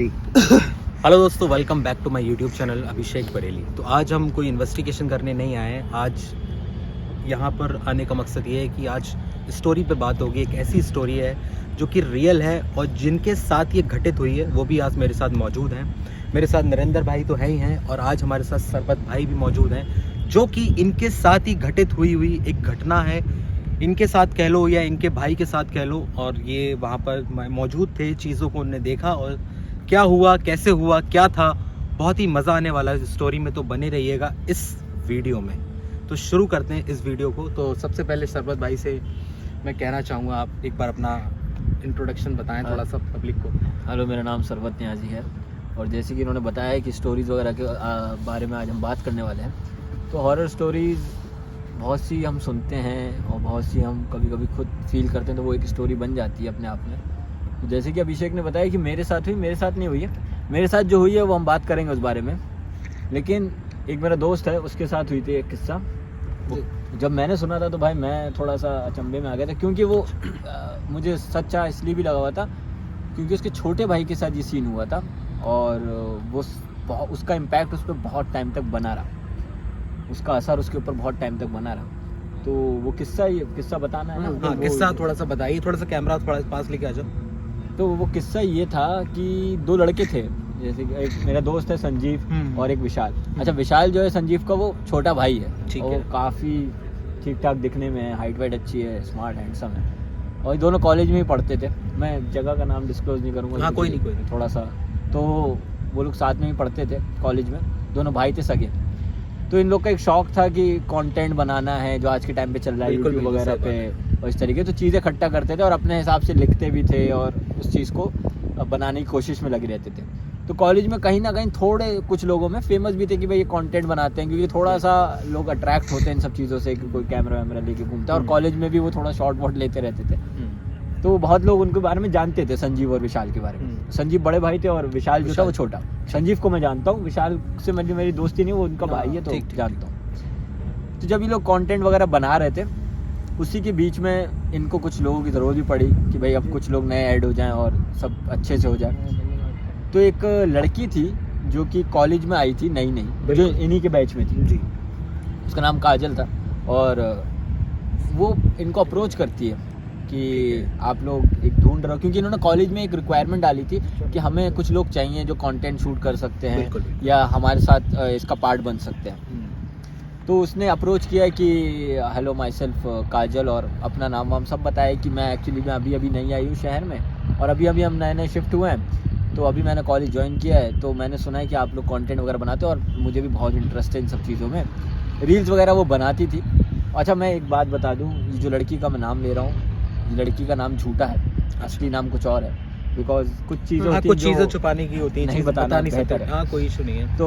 Hello दोस्तों, welcome back to my YouTube channel Abhishek Bareilly. तो आज हम कोई इन्वेस्टिगेशन करने नहीं आए हैं। आज यहाँ पर आने का मकसद ये है कि आज स्टोरी पे बात होगी। एक ऐसी स्टोरी है जो कि रियल है और जिनके साथ ये घटित हुई है वो भी आज मेरे साथ मौजूद हैं। मेरे साथ नरेंद्र भाई तो है ही हैं और आज हमारे साथ सरबत भाई भी मौजूद हैं, जो कि इनके साथ ही घटित हुई एक घटना है। इनके साथ कह लो या इनके भाई के साथ कह लो, और ये वहाँ पर मौजूद थे, चीज़ों को उन्होंने देखा और क्या हुआ, कैसे हुआ, क्या था। बहुत ही मज़ा आने वाला है स्टोरी में, तो बने रहिएगा इस वीडियो में। तो शुरू करते हैं इस वीडियो को। तो सबसे पहले सरबत भाई से मैं कहना चाहूँगा, आप एक बार अपना इंट्रोडक्शन बताएं थोड़ा सा पब्लिक को। हेलो, मेरा नाम सरबत न्याजी है और जैसे कि इन्होंने बताया है कि स्टोरीज़ वगैरह के बारे में आज हम बात करने वाले हैं। तो हॉरर स्टोरीज़ बहुत सी हम सुनते हैं और बहुत सी हम कभी कभी खुद फील करते हैं, तो वो एक स्टोरी बन जाती है अपने आप में। तो जैसे कि अभिषेक ने बताया कि मेरे साथ हुई, मेरे साथ नहीं हुई है। मेरे साथ जो हुई है वो हम बात करेंगे उस बारे में। लेकिन एक मेरा दोस्त है, उसके साथ हुई थी एक किस्सा। जब मैंने सुना था तो भाई मैं थोड़ा सा अचंभे में आ गया था, क्योंकि वो मुझे सच्चा इसलिए भी लगा हुआ था क्योंकि उसके छोटे भाई के साथ ये सीन हुआ था और वो उसका इम्पैक्ट उस पर बहुत टाइम तक बना रहा, उसका असर उसके ऊपर बहुत टाइम तक बना रहा। तो वो किस्सा बताना है ना? हाँ, किस्सा थोड़ा सा बताइए, थोड़ा सा कैमरा थोड़ा पास लेके आ जाओ। तो वो किस्सा ये था कि दो लड़के थे, जैसे कि एक मेरा दोस्त है संजीव और एक विशाल। अच्छा, विशाल जो है संजीव का वो छोटा भाई है। ठीक वो है। काफ़ी ठीक ठाक दिखने में है, हाइट वाइट अच्छी है, स्मार्ट हैंडसम है और ये दोनों कॉलेज में ही पढ़ते थे। मैं जगह का नाम डिस्क्लोज नहीं करूँगा। हाँ, कोई नहीं। थोड़ा सा तो वो लोग साथ में ही पढ़ते थे कॉलेज में, दोनों भाई थे सगे। तो इन लोग का एक शौक था कि कंटेंट बनाना है, जो आज के टाइम पे चल रहा है यूट्यूब वगैरह पे और इस तरीके। तो चीज़ें इकट्ठा करते थे और अपने हिसाब से लिखते भी थे और उस चीज़ को बनाने की कोशिश में लगे रहते थे। तो कॉलेज में कहीं ना कहीं थोड़े कुछ लोगों में फेमस भी थे कि भाई ये कंटेंट बनाते हैं, क्योंकि थोड़ा सा लोग अट्रैक्ट होते हैं इन सब चीज़ों से कि कोई कैमरा वैमरा लेके घूमता है। और कॉलेज में भी वो थोड़ा शॉर्ट वॉट लेते रहते थे। तो बहुत लोग उनके बारे में जानते थे, संजीव और विशाल के बारे में। संजीव बड़े भाई थे और विशाल जो था वो छोटा। संजीव को मैं जानता हूँ, विशाल से मेरी दोस्ती नहीं, वो उनका भाई है तो जानता हूँ। तो जब ये लोग कंटेंट वगैरह बना रहे थे, उसी के बीच में इनको कुछ लोगों की ज़रूरत भी पड़ी कि भाई अब कुछ लोग नए ऐड हो जाएं और सब अच्छे से हो जाए। तो एक लड़की थी जो कि कॉलेज में आई थी नई, जो इन्हीं के बैच में थी जी। उसका नाम काजल था और वो इनको अप्रोच करती है कि आप लोग एक ढूंढ रहे हो, क्योंकि इन्होंने कॉलेज में एक रिक्वायरमेंट डाली थी कि हमें कुछ लोग चाहिए जो कंटेंट शूट कर सकते हैं या हमारे साथ इसका पार्ट बन सकते हैं। तो उसने अप्रोच किया कि हेलो माई सेल्फ काजल, और अपना नाम वाम सब बताया कि मैं एक्चुअली अभी नहीं आई हूँ शहर में और अभी हम नए शिफ्ट हुए हैं, तो अभी मैंने कॉलेज ज्वाइन किया है। तो मैंने सुना है कि आप लोग कंटेंट वगैरह बनाते हो और मुझे भी बहुत इंटरेस्ट है इन सब चीज़ों में। रील्स वगैरह वो बनाती थी। अच्छा, मैं एक बात बता दूँ, ये जो लड़की का मैं नाम ले रहा हूँ, लड़की का नाम झूठा है, असली नाम कुछ और है। बिकॉज कुछ चीज़ें छुपाने की होती हैं, नहीं बताना नहीं सकता। हाँ, कोई इशू नहीं है। तो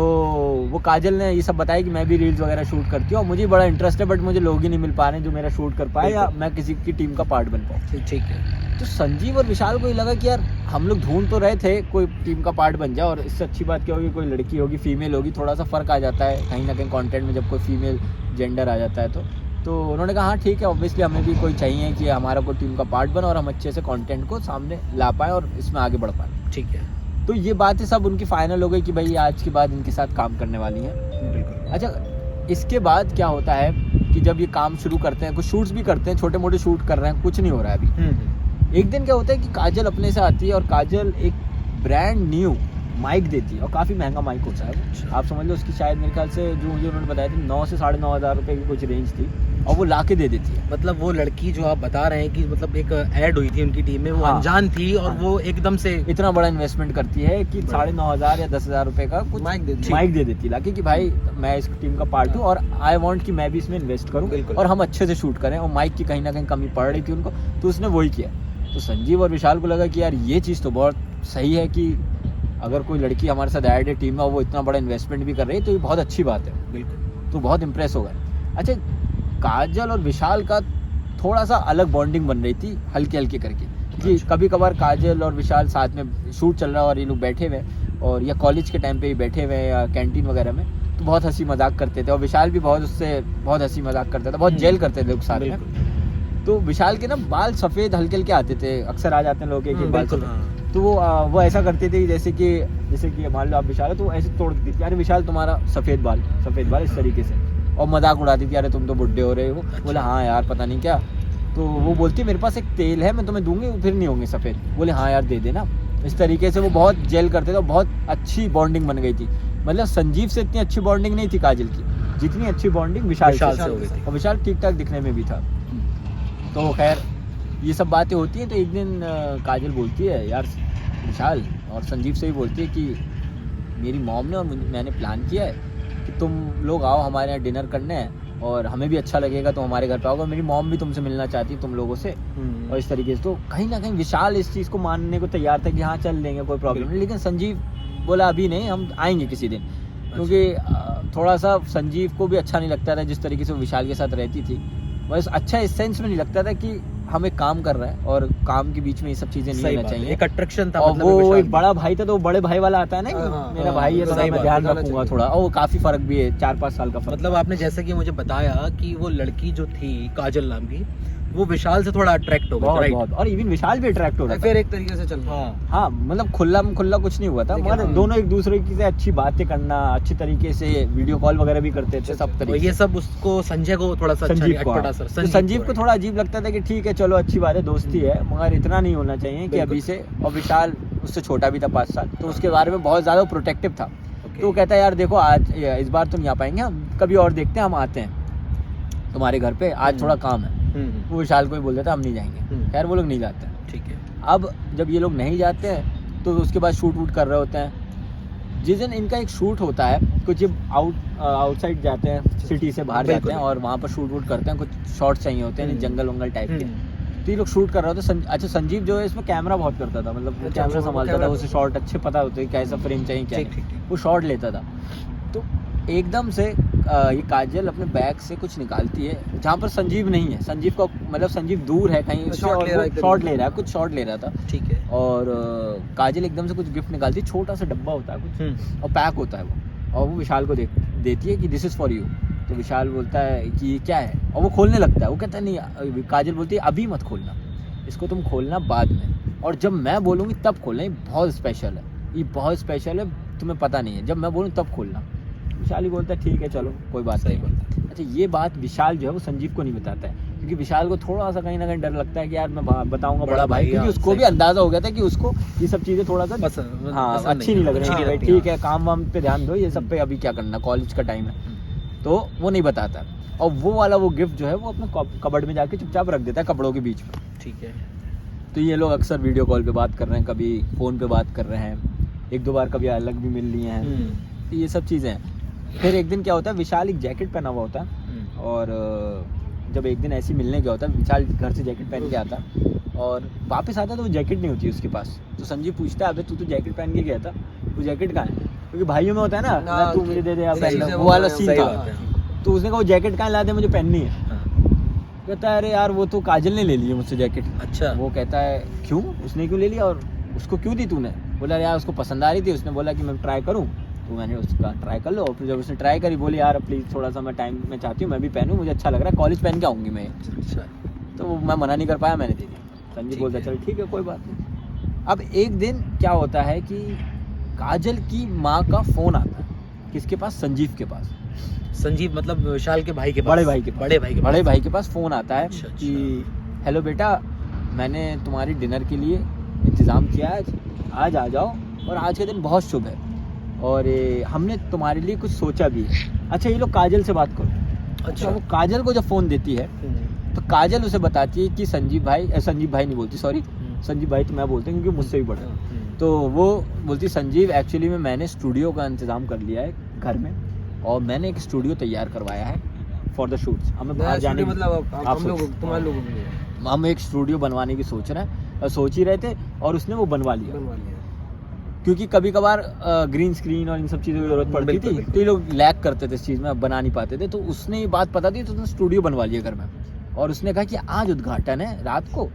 वो काजल ने ये सब बताया कि मैं भी रील्स वगैरह शूट करती हूँ और मुझे बड़ा इंटरेस्ट है, बट मुझे लोग ही नहीं मिल पा रहे हैं जो मेरा शूट कर पाए या मैं किसी की टीम का पार्ट बन पाऊँ। ठीक है। तो संजीव और विशाल को ये लगा कि यार हम लोग ढूंढ तो रहे थे कोई टीम का पार्ट बन जाए, और इससे अच्छी बात क्या होगी, कोई लड़की होगी, फीमेल होगी, थोड़ा सा फ़र्क आ जाता है कहीं ना कहीं कंटेंट में जब कोई फीमेल जेंडर आ जाता है। तो उन्होंने कहा हाँ ठीक है, ऑब्वियसली हमें भी कोई चाहिए कि हमारा कोई टीम का पार्ट बने और हम अच्छे से कंटेंट को सामने ला पाएँ और इसमें आगे बढ़ पाएँ। ठीक है। तो ये बातें सब उनकी फाइनल हो गई कि भाई आज के बाद इनके साथ काम करने वाली हैं। बिल्कुल। अच्छा, इसके बाद क्या होता है कि जब ये काम शुरू करते हैं, कुछ शूट्स भी करते हैं, छोटे मोटे शूट कर रहे हैं, कुछ नहीं हो रहा है अभी। एक दिन क्या होता है कि काजल अपने से आती है और काजल एक ब्रांड न्यू माइक देती है और काफ़ी महंगा माइक होता है। आप समझ लो उसकी शायद मेरे ख्याल से जो मुझे उन्होंने बताया था 9 से 9,500 रुपये की कुछ रेंज थी और वो ला के दे देती है। मतलब वो लड़की जो आप बता रहे हैं कि मतलब एक ऐड हुई थी उनकी टीम में, वो अनजान थी और वो एकदम से इतना बड़ा इन्वेस्टमेंट करती है कि 9,500 या 10,000 रुपये का कुछ माइक दे देती है लाके कि भाई मैं इस टीम का पार्ट हूँ और आई वांट कि मैं भी इसमें इन्वेस्ट करूँ और हम अच्छे से शूट करें। और माइक की कहीं ना कहीं कमी पड़ रही थी उनको, तो उसने वही किया। तो संजीव और विशाल को लगा कि यार ये चीज़ तो बहुत सही है कि अगर कोई लड़की हमारे साथ ऐड है टीम में, वो इतना बड़ा इन्वेस्टमेंट भी कर रही है, तो ये बहुत अच्छी बात है। बिल्कुल। तो बहुत इंप्रेस हो गए। अच्छा, काजल और विशाल का थोड़ा सा अलग बॉन्डिंग बन रही थी हल्के हल्के करके, कि कभी कभार काजल और विशाल साथ में शूट चल रहा है और ये लोग बैठे हुए और या कॉलेज के टाइम पे ही बैठे हुए या कैंटीन वगैरह में, तो बहुत हंसी मजाक करते थे और विशाल भी उससे बहुत हंसी मजाक करता था, बहुत जेल करते थे लोग साथ में। तो विशाल के ना बाल सफ़ेद हल्के हल्के आते थे, अक्सर आ जाते हैं लोग के बाल सफ़ेद। तो वो ऐसा करते थे जैसे कि मान लो आप विशाल हो तो ऐसे तोड़ देती थी, अरे विशाल तुम्हारा सफ़ेद बाल इस तरीके से, और मजाक उड़ाती थी, अरे तुम तो बुड्ढे हो रहे हो। बोले हाँ यार पता नहीं क्या। तो वो बोलती मेरे पास एक तेल है मैं तुम्हें दूंगी फिर नहीं होंगे सफ़ेद। बोले हाँ यार दे देना। इस तरीके से वो बहुत जेल करते थे और बहुत अच्छी बॉन्डिंग बन गई थी। मतलब संजीव से इतनी अच्छी बॉन्डिंग नहीं थी काजल की, जितनी अच्छी बॉन्डिंग विशाल से हो गई थी। और विशाल ठीक ठाक दिखने में भी था। तो खैर ये सब बातें होती हैं। तो एक दिन काजल बोलती है यार विशाल, और संजीव से भी बोलती है कि मेरी मॉम ने और मैंने प्लान किया है कि तुम लोग आओ हमारे यहाँ डिनर करने, और हमें भी अच्छा लगेगा तो हमारे घर पे आओगे। मेरी मॉम भी तुमसे मिलना चाहती है तुम लोगों से। और इस तरीके से तो कहीं ना कहीं विशाल इस चीज़ को मानने को तैयार था कि हाँ चल लेंगे कोई प्रॉब्लम नहीं। लेकिन संजीव बोला अभी नहीं, हम आएंगे किसी दिन। क्योंकि थोड़ा सा संजीव को भी अच्छा नहीं लगता था जिस तरीके से वो विशाल के साथ रहती थी। बस अच्छा इस सेंस में नहीं लगता था कि हम एक काम कर रहे हैं और काम के बीच में ये सब चीजें नहीं होना चाहिए। एक अट्रैक्शन था। और वो एक बड़ा भाई था तो वो बड़े भाई वाला आता है ना कि मेरा भाई है तो मैं ध्यान रखूंगा थोड़ा। और वो काफी फर्क भी है, 4-5 साल का फर्क। मतलब आपने जैसे कि मुझे बताया कि वो लड़की जो थी काजल नाम की, वो विशाल से थोड़ा अट्रैक्ट हो गया, राइट? और इवन विशाल भी अट्रैक्ट हो रहा था फिर एक तरीके से चल रहा। हाँ मतलब खुला कुछ नहीं हुआ था, मगर दोनों एक दूसरे की से अच्छी बातें करना, अच्छी तरीके से वीडियो कॉल वगैरह भी करते थे सब तरीके। ये सब उसको संजय को थोड़ा सा संजीव को थोड़ा अजीब लगता था कि ठीक है चलो अच्छी बात है, दोस्ती है, मगर इतना नहीं होना चाहिए कि अभी से। और विशाल उससे छोटा भी था 5 साल, तो उसके बारे में बहुत ज़्यादा प्रोटेक्टिव था। तो कहता है यार देखो आज इस बार तुम आ पाएंगे, हम कभी और देखते हैं, हम आते हैं तुम्हारे घर पे, आज थोड़ा काम है। वो विशाल को ही बोल देता हम नहीं जाएंगे। खैर वो लोग नहीं जाते हैं। ठीक है। अब जब ये लोग नहीं जाते हैं तो उसके बाद शूट वूट कर रहे होते हैं। जिस दिन इनका एक शूट होता है, कुछ जब आउटसाइड जाते हैं, सिटी से बाहर जाते हैं और वहाँ पर शूट वूट करते हैं, कुछ शॉट्स चाहिए होते हैं जंगल वंगल टाइप के। तो ये लोग शूट कर रहे होते हैं। अच्छा संजीव जो है इसमें कैमरा बहुत करता था, मतलब वो कैमरा संभालता था, उसे शॉट अच्छे पता होते हैं कैसा फ्रेम चाहिए क्या है, वो शॉट लेता था। तो एकदम से ये काजल अपने बैग से कुछ निकालती है जहाँ पर संजीव नहीं है। संजीव को मतलब संजीव दूर है कहीं, शॉट ले रहा है, कुछ शॉट ले रहा था। ठीक है। और काजल एकदम से कुछ गिफ्ट निकालती है, छोटा सा डब्बा होता है कुछ और पैक होता है वो, और वो विशाल को देती है कि दिस इज़ फॉर यू। तो विशाल बोलता है कि ये क्या है, और वो खोलने लगता है। वो कहता है नहीं, काजल बोलती है अभी मत खोलना, इसको तुम खोलना बाद में, और जब मैं बोलूँगी तब खोलना, ये बहुत स्पेशल है, ये बहुत स्पेशल है, तुम्हें पता नहीं है, जब मैं बोलूँ तब खोलना। विशाल ही बोलता है ठीक है चलो कोई बात नहीं। अच्छा ये बात विशाल जो है वो संजीव को नहीं बताता है, क्योंकि विशाल को थोड़ा सा कहीं ना कहीं डर लगता है कि यार मैं बताऊंगा बड़ा भाई, क्योंकि उसको भी अंदाजा हो गया था कि उसको ये सब चीज़ें थोड़ा सा अच्छी नहीं लग रही। ठीक है काम वाम पे ध्यान दो, ये सब पे अभी क्या करना, कॉलेज का टाइम है। तो वो नहीं बताता, और वो वाला वो गिफ्ट जो है वो अपने कबर्ड में जाके चुपचाप रख देता है कपड़ों के बीच में। ठीक है। तो ये लोग अक्सर वीडियो कॉल पे बात कर रहे हैं, कभी फ़ोन पे बात कर रहे हैं, 1-2 बार कभी अलग भी मिल लिए हैं। तो ये सब चीज़ें हैं। फिर एक दिन क्या होता है, विशाल एक जैकेट पहना हुआ होता है, और जब एक दिन ऐसे मिलने गया होता है, विशाल घर से जैकेट पहन के आता और वापस आता तो वो जैकेट नहीं होती उसके पास। तो संजीव पूछता है अबे तू तो जैकेट पहन के गया था, वो जैकेट कहाँ है? क्योंकि भाइयों में होता है ना, तू मुझे दे दे, वो वाला सीन था। तो उसने कहा वो जैकेट कहाँ ला दे, मुझे पहननी है। कहता है अरे यार वो तो काजल ने ले ली है मुझसे जैकेट। अच्छा। वो कहता है क्यों, उसने क्यों ले लिया और उसको क्यों दी तूने? बोला यार उसको पसंद आ रही थी, उसने बोला कि मैं ट्राई करूँ, तो मैंने उसका ट्राई कर लो। और फिर जब उसने ट्राई करी बोली यार प्लीज़ थोड़ा सा मैं टाइम में चाहती हूँ, मैं भी पहनूँ, मुझे अच्छा लग रहा है, कॉलेज पहन के आऊँगी मैं। अच्छा। तो मैं मना नहीं कर पाया, मैंने दे दिया। संजीव बोलता चल ठीक है कोई बात नहीं। अब एक दिन क्या होता है कि काजल की माँ का फ़ोन आता है, किसके पास? संजीव के पास। संजीव मतलब विशाल के भाई के पास, बड़े भाई के पास फ़ोन आता है कि हेलो बेटा, मैंने तुम्हारी डिनर के लिए इंतज़ाम किया है, आज आ जाओ, और आज का दिन बहुत शुभ है, और हमने तुम्हारे लिए कुछ सोचा भी है। अच्छा ये लोग काजल से बात करो। अच्छा वो काजल को जब फ़ोन देती है तो काजल उसे बताती है कि संजीव भाई नहीं बोलती, सॉरी संजीव भाई तो मैं बोलती हूँ क्योंकि मुझसे भी बड़ा। तो वो बोलती संजीव एक्चुअली में मैंने स्टूडियो का इंतज़ाम कर लिया है घर में, और मैंने एक स्टूडियो तैयार करवाया है फॉर द शूट्स। हमें बाहर जाने मतलब हम एक स्टूडियो बनवाने की सोच ही रहे थे, और उसने वो बनवा लिया। क्योंकि कभी कभार ग्रीन स्क्रीन और इन सब चीज़ों की जरूरत पड़ती थी, तो ये लोग लैक करते थे इस चीज़ में, बना नहीं पाते थे। तो उसने ये बात पता दी तो उसने स्टूडियो बनवा लिया घर में, और उसने कहा कि आज उद्घाटन है रात को,